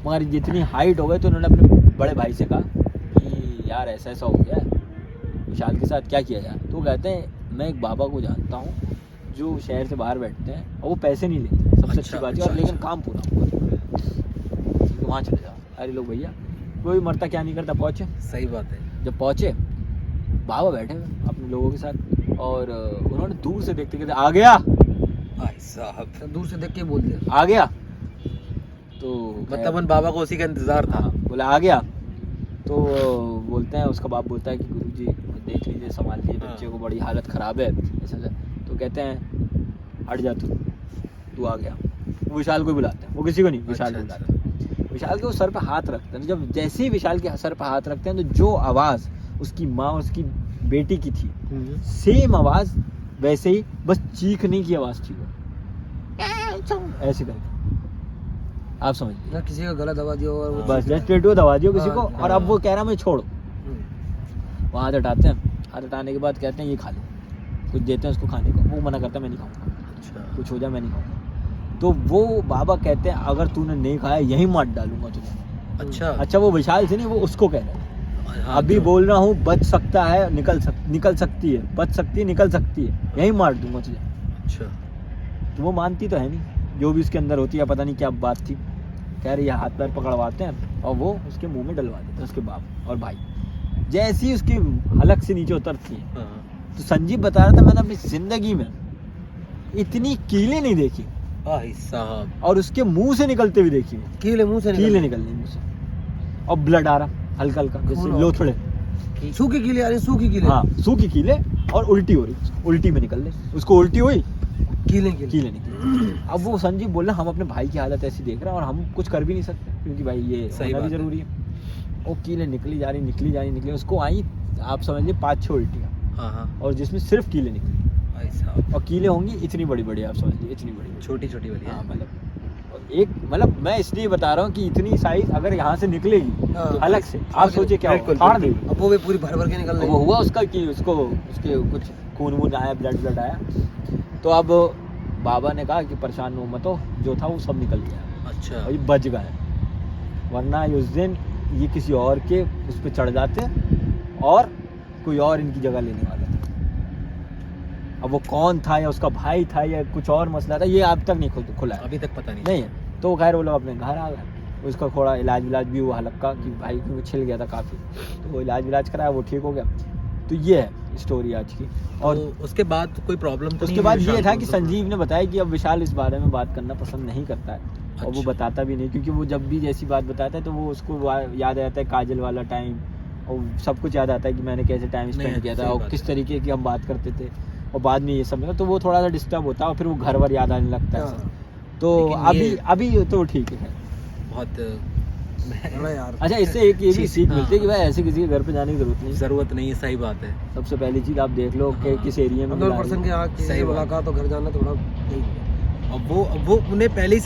मगर जितनी हाइट हो गई तो उन्होंने अपने बड़े भाई से कहा कि यार ऐसा ऐसा हो गया है, विशाल के साथ क्या किया जाए। तो वो कहते हैं मैं एक बाबा को जानता हूँ जो शहर से बाहर बैठते हैं और वो पैसे नहीं लेते, सबसे अच्छी बात है, और लेकिन काम पूरा वहाँ चले जाओ। अरे लोग भैया, कोई मरता क्या नहीं करता, पहुँचे। सही बात है। जब पहुँचे, बाबा बैठे हुए अपने लोगों के साथ और उन्होंने दूर से देखते कहते आ गया, भाई साहब, तो दूर से देख के बोल दिया। आ गया। तो मतलब उन बाबा को उसी का इंतजार था। हाँ, बोला आ गया। तो बोलते हैं, उसका बाप बोलता है कि गुरुजी देख लीजिए, संभाल लीजिए बच्चे को, बड़ी हालत ख़राब है ऐसा ऐसा। तो कहते हैं हट जा तू आ गया। वो विशाल को बुलाते हैं, वो किसी को नहीं, विशाल को बुलाते हैं। विशाल के वो सर पे हाथ रखते हैं। जब जैसे ही विशाल के सर पे हाथ रखते हैं तो जो आवाज़ उसकी माँ और उसकी बेटी की थी, सेम आवाज़ वैसे ही, बस चीखने की आवाज़ थी वो, ऐसे करके, आप समझ लीजिए। ना किसी का गला दबा दिया और वो बस जस्ट पेटो दबा दियो किसी को, हाँ, और अब वो कह रहा मैं छोड़ो। हम्म। वो हाथ हटाते हैं, हाथ हटाने के बाद कहते हैं ये खा लो, कुछ देते हैं उसको खाने को, वो मना करता है मैं नहीं खाऊंगा, अच्छा। कुछ हो जाए मैं नहीं खाऊंगा। तो वो बाबा कहते हैं अगर तूने नहीं खाया यहीं मार डालूंगा तुझे। अच्छा। अच्छा, वो विशाल से नहीं, वो उसको कह रहा है। हाँ, अभी तो- बोल रहा हूँ, बच सकता है, निकल सकती है, बच सकती है, निकल सकती है, यहीं मार दूंगा तुझे। अच्छा। तो वो मानती तो है नहीं, जो भी उसके अंदर होती है, पता नहीं क्या बात थी। कह रही है हाथ पैर पकड़वाते हैं और वो उसके मुंह में डलवा देते हैं, उसके बाप और भाई। जैसी ही उसकी हलक से नीचे उतरती है, हाँ। तो संजीव बता रहा था मैंने अपनी जिंदगी में इतनी कीलें नहीं देखी, भाई साहब, और उसके मुंह से निकलते हुए देखी मैं, कीले मुंह से कीलें निकल रही मुंह से, और ब्लड आ रहा हल्का हल्का, जैसे खून लोथड़े। सूखी कीले आ रही, सूखी कीले। हाँ, सूखी कीले, और उल्टी हो रही, उल्टी में निकल रही, उसको उल्टी हुई, कीले कीले निकली। अब वो संजीव बोल रहा हम अपने भाई की हालत ऐसी देख रहे हैं और हम कुछ कर भी नहीं सकते, क्योंकि भाई ये सही होना भी बात है। जरूरी है। वो कीले निकली जा रही, उसको आई, आप समझ लीजिए 5-6 उल्टियाँ, हाँ हाँ। और जिसमें सिर्फ कीले निकली, भाई साहब, और कीले होंगी इतनी बड़ी बड़ी, आप समझ लीजिए इतनी बड़ी। छोटी छोटी वाली। हाँ, मतलब और एक, मतलब मैं इसलिए बता रहा हूँ कि इतनी साइज अगर यहाँ से निकलेगी हाँ। अलग से, आप सोचिए क्या बिल्कुल, होगा, फाड़ बिल्कुल। देगी। अब वो भी पूरी भर भर के निकल वो रही। हुआ उसका कि उसको उसके कुछ खून वून आया, ब्लड आया। तो अब बाबा ने कहा कि परेशान हो मत हो, जो था वो सब निकल गया अच्छा। और ये बच गए, वरना उस दिन ये किसी और के उस पर चढ़ जाते और कोई और इनकी जगह लेने वाला था। अब वो कौन था, या उसका भाई था, या कुछ और मसला था, ये अब तक नहीं खुला है, अभी तक पता नहीं। नहीं है। तो खैर वो लोग अपने घर आ गए, उसका थोड़ा इलाज विलाज भी हुआ हल्का, कि भाई क्योंकि छिल गया था काफ़ी, तो वो इलाज विलाज कराया, वो ठीक हो गया। तो ये है स्टोरी आज की। और तो उसके बाद कोई प्रॉब्लम तो उसके नहीं बाद हुई ये विशाल था को? कि संजीव ने बताया कि अब विशाल इस बारे में बात करना पसंद नहीं करता है, और वो अच्छा। बताता भी नहीं, क्योंकि वो जब भी जैसी बात बताता है तो वो उसको याद आता है काजल वाला टाइम, और सब कुछ याद आता है कि मैंने कैसे टाइम नहीं, स्पेंड किया था सही और बात किस है। तरीके की हम बात करते थे, और बाद में ये सब मिला, तो वो थोड़ा सा डिस्टर्ब होता है, और फिर वो घर वर याद आने लगता है। हाँ। तो लेकिन अभी ये- अभी तो ठीक है। बहुत बड़ा यार। अच्छा, इससे एक ये भी चीज़- सीख मिलती है कि हाँ। भाई ऐसे किसी के घर पे जाने की जरूरत नहीं। जरूरत नहीं है, सही बात है। सबसे पहली चीज आप देख लो कि हाँ। किस एरिया में अगर मिला है। पर्सन के यहाँ किसी सही से बात। मुलाकात तो घर जाना थोड़ा सही है। अब वो उन्हें पहले ही